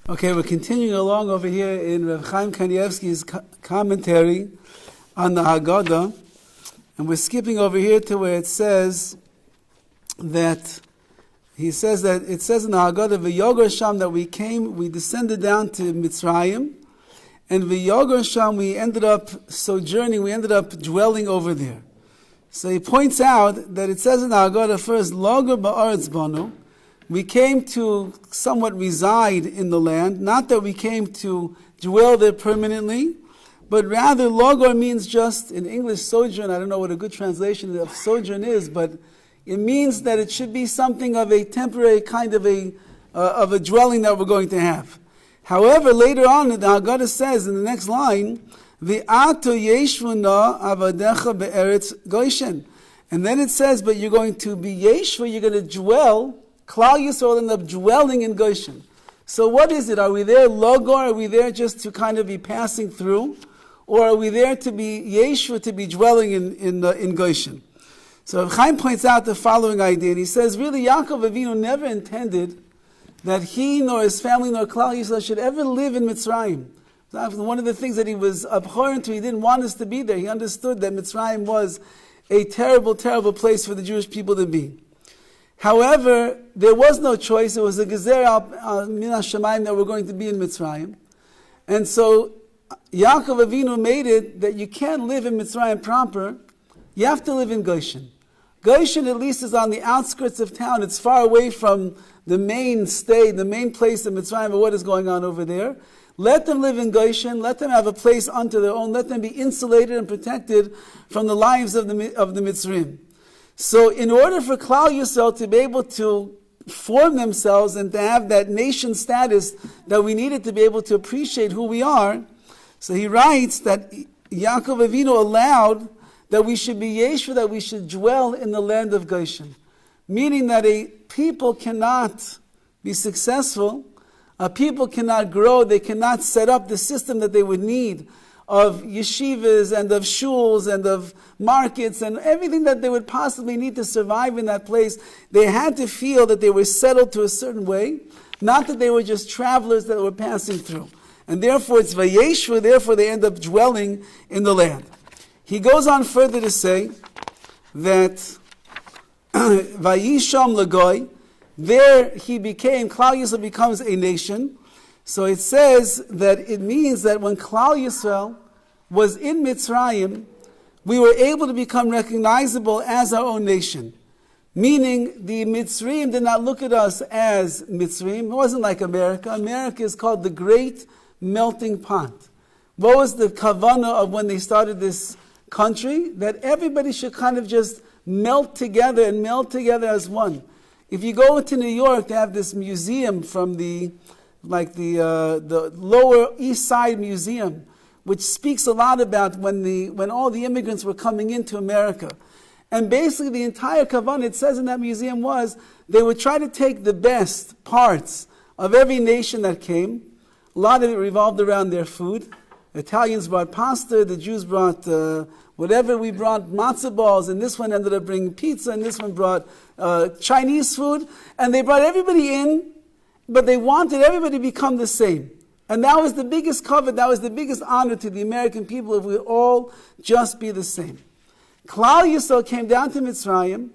Okay, we're continuing along over here in Rabbi Chaim Kanievsky's commentary on the Haggadah, and we're skipping over here to where it says that it says in the Haggadah, "V'yogar Sham," that we descended down to Mitzrayim, and V'yogar Sham, we ended up sojourning, we ended up dwelling over there. So he points out that it says in the Haggadah first, "Logar ba'aretz banu." We came to somewhat reside in the land, not that we came to dwell there permanently, but rather logar means just, in English, sojourn. I don't know what a good translation of sojourn is, but it means that it should be something of a temporary kind of a dwelling that we're going to have. However, later on, the Haggadah says in the next line, "V'ato yeshvuna avadecha be'eretz Goshen," and then it says, but you're going to be yeshva, you're going to dwell. Klal Yisrael end up dwelling in Goshen. So what is it? Are we there logar? Are we there just to kind of be passing through? Or are we there to be Yeshua, to be dwelling in Goshen? So Chaim points out the following idea, and he says, really, Yaakov Avinu never intended that he, nor his family, nor Klal Yisrael should ever live in Mitzrayim. One of the things that he was abhorrent to, he didn't want us to be there. He understood that Mitzrayim was a terrible, terrible place for the Jewish people to be. However, there was no choice. It was a gezer min hashamayim that we're going to be in Mitzrayim. And so Yaakov Avinu made it that you can't live in Mitzrayim proper. You have to live in Goshen. Goshen at least is on the outskirts of town. It's far away from the main the main place in Mitzrayim of what is going on over there. Let them live in Goshen. Let them have a place unto their own. Let them be insulated and protected from the lives of the Mitzrayim. So in order for Klal Yisrael to be able to form themselves and to have that nation status that we needed to be able to appreciate who we are, so he writes that Yaakov Avinu allowed that we should be Yeshua, that we should dwell in the land of Goshen. Meaning that a people cannot be successful, a people cannot grow, they cannot set up the system that they would need of yeshivas and of shuls and of markets and everything that they would possibly need to survive in that place. They had to feel that they were settled to a certain way, not that they were just travelers that were passing through. And therefore it's vayeshva, therefore they end up dwelling in the land. He goes on further to say that vayisham lagoy, there he became, Klal Yisrael becomes a nation. So it says that it means that when Klal Yisrael was in Mitzrayim, we were able to become recognizable as our own nation. Meaning the Mitzrayim did not look at us as Mitzrayim. It wasn't like America. America is called the Great Melting Pot. What was the kavanah of when they started this country? That everybody should kind of just melt together and meld together as one. If you go to New York, they have this museum from the Lower East Side Museum, which speaks a lot about when all the immigrants were coming into America. And basically the entire kavanah, it says in that museum, was they would try to take the best parts of every nation that came. A lot of it revolved around their food. Italians brought pasta, the Jews brought whatever we brought, matzah balls, and this one ended up bringing pizza, and this one brought Chinese food. And they brought everybody in, but they wanted everybody to become the same. And that was the biggest covet, that was the biggest honor to the American people, if we all just be the same. Klal Yisrael came down to Mitzrayim,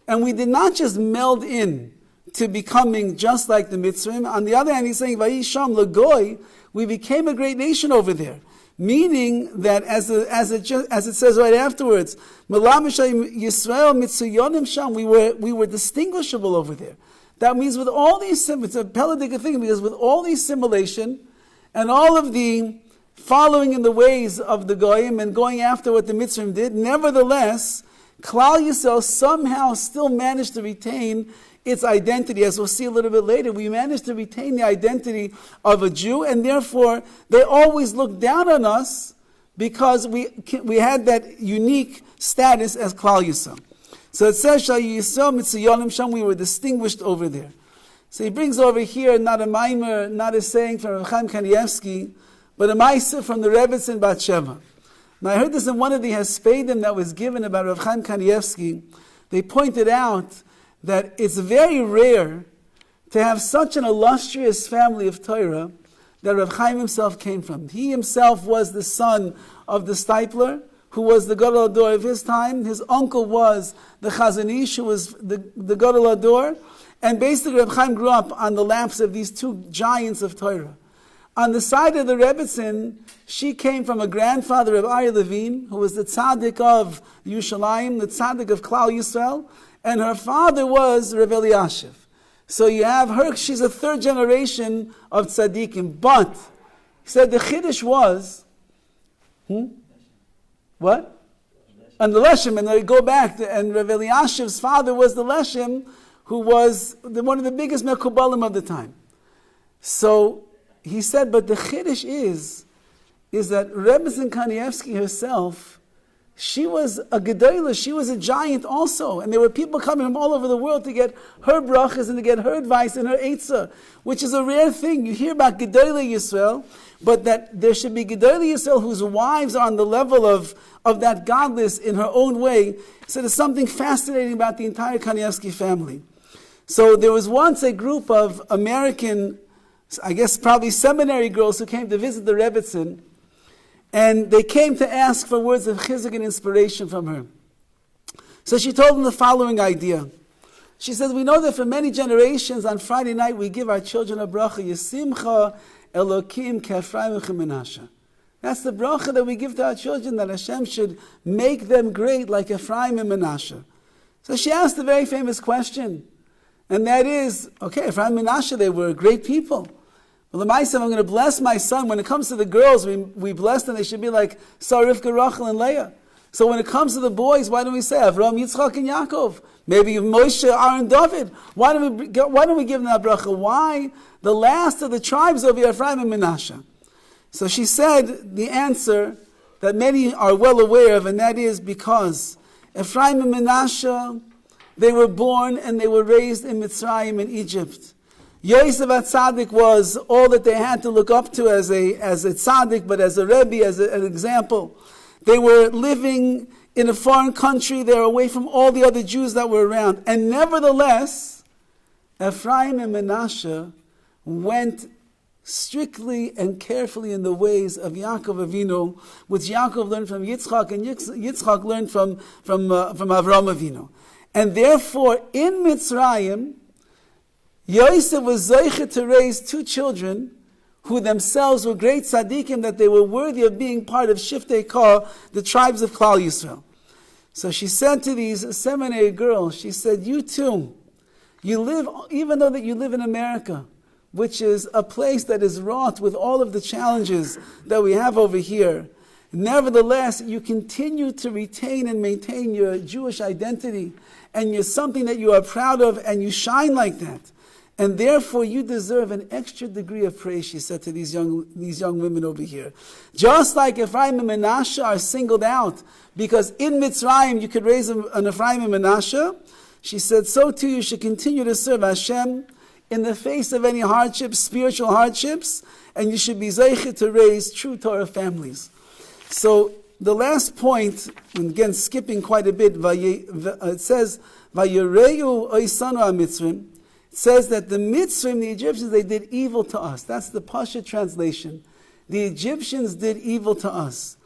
and we did not just meld in to becoming just like the Mitzrayim. On the other hand, he's saying, Vayisham lagoy, we became a great nation over there. Meaning that, as it says right afterwards, Yisrael mitzuyonim sham, we were distinguishable over there. That means with all these, it's a Peladic thing, because with all the assimilation and all of the following in the ways of the Goyim and going after what the Mitzrayim did, nevertheless, Klal Yisrael somehow still managed to retain its identity. As we'll see a little bit later, we managed to retain the identity of a Jew, and therefore they always looked down on us because we had that unique status as Klal Yisrael. So it says, we were distinguished over there. So he brings over here not a maimer, not a saying from Rabbi Chaim Kanievsky, but a ma'aser from the Rebbe's in Bat Sheva. Now I heard this in one of the Hespedim that was given about Rabbi Chaim Kanievsky. They pointed out that it's very rare to have such an illustrious family of Torah that Rav Chaim himself came from. He himself was the son of the Stipler, who was the Gadol Hador of his time. His uncle was the Chazon Ish, who was the Gadol Hador. And basically, Rav Chaim grew up on the laps of these two giants of Torah. On the side of the Rebbetzin, she came from a grandfather of Ari Levine, who was the tzaddik of Yerushalayim, the tzaddik of Klal Yisrael, and her father was Rav Eliashiv. So you have her, she's a third generation of tzaddikim. But, he said the chiddush was, what? And the Leshem, and they go back, and Rav Eliashiv's father was the Leshem, who was one of the biggest Mekubalim of the time. So, he said, but the chiddush is that Rebbetzin Kanievsky herself, she was a gedolah, she was a giant also. And there were people coming from all over the world to get her brachas and to get her advice and her eitzah, which is a rare thing. You hear about gedolah Yisrael, but that there should be gedolah Yisrael whose wives are on the level of that godless in her own way. So there's something fascinating about the entire Kanievsky family. So there was once a group of American, I guess probably seminary girls who came to visit the Rebbetzin, and they came to ask for words of chizuk and inspiration from her. So she told them the following idea. She said, we know that for many generations on Friday night we give our children a bracha, Yisimcha Elokim Kefraim U'Menashe. That's the bracha that we give to our children, that Hashem should make them great like Ephraim and Menashe. So she asked a very famous question, and that is, okay, Ephraim and Menashe, they were great people. Well, the Ma'aseh, I'm going to bless my son. When it comes to the girls, we bless them. They should be like Sarah, Rivka, Rachel, and Leah. So when it comes to the boys, why don't we say Avram, Yitzchak, and Yaakov? Maybe Moshe, Aaron, Dovid. Why don't we give them that bracha? Why? The last of the tribes of Ephraim and Menashe. So she said the answer that many are well aware of, and that is because Ephraim and Menashe, they were born and they were raised in Mitzrayim in Egypt. Yosef HaTzadik was all that they had to look up to as a tzaddik, but as a Rebbe, as an example. They were living in a foreign country. They were away from all the other Jews that were around. And nevertheless, Ephraim and Menashe went strictly and carefully in the ways of Yaakov Avinu, which Yaakov learned from Yitzchak, and Yitzchak learned from Avram Avinu. And therefore, in Mitzrayim, Yosef was zoichet to raise two children who themselves were great tzaddikim, that they were worthy of being part of Shiftei Kah, the tribes of Klal Yisrael. So she said to these seminary girls, she said, you too, you live, even though that you live in America, which is a place that is wrought with all of the challenges that we have over here, nevertheless, you continue to retain and maintain your Jewish identity, and you're something that you are proud of, and you shine like that. And therefore, you deserve an extra degree of praise, she said to these young women over here. Just like Ephraim and Menashe are singled out, because in Mitzrayim you could raise an Ephraim and Menashe, she said, so too you should continue to serve Hashem in the face of any hardships, spiritual hardships, and you should be zeicher to raise true Torah families. So the last point, and again skipping quite a bit, it says, Vayereyu oisanu ha-Mitzrayim. It says that the Mitzrayim, the Egyptians, they did evil to us. That's the Pasha translation. The Egyptians did evil to us.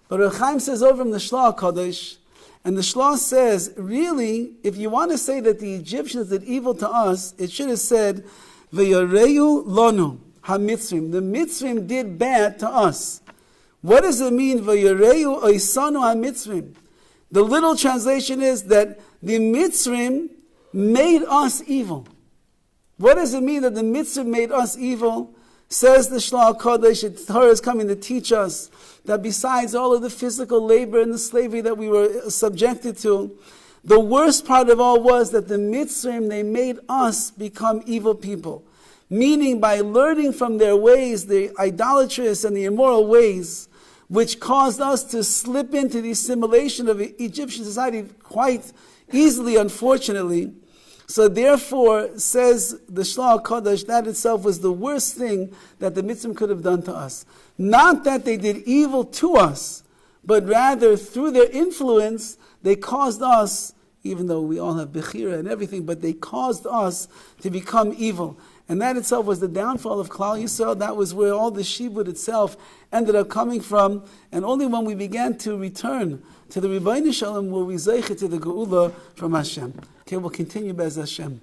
But Reb Chaim says over in the Shlah Kadosh, and the Shlah says, really, if you want to say that the Egyptians did evil to us, it should have said, V'yareyu lonu ha-Mitzrayim. The Mitzrayim did bad to us. What does it mean, V'yareyu oisanu ha-Mitzrayim? The little translation is that the Mitzrayim made us evil. What does it mean that the Mitzrayim made us evil? Says the Shlah Kodesh, the Torah is coming to teach us that besides all of the physical labor and the slavery that we were subjected to, the worst part of all was that the Mitzrayim, they made us become evil people. Meaning by learning from their ways, the idolatrous and the immoral ways, which caused us to slip into the assimilation of Egyptian society quite easily, unfortunately. So therefore, says the Shlah Kodesh, that itself was the worst thing that the Mitzrayim could have done to us. Not that they did evil to us, but rather through their influence, they caused us, even though we all have Bechira and everything, but they caused us to become evil. And that itself was the downfall of Klal Yisrael. That was where all the Shibud itself ended up coming from. And only when we began to return to the Rebbeinu Shalom were we zeicha to the Geula from Hashem. Okay, we'll continue Bez Hashem.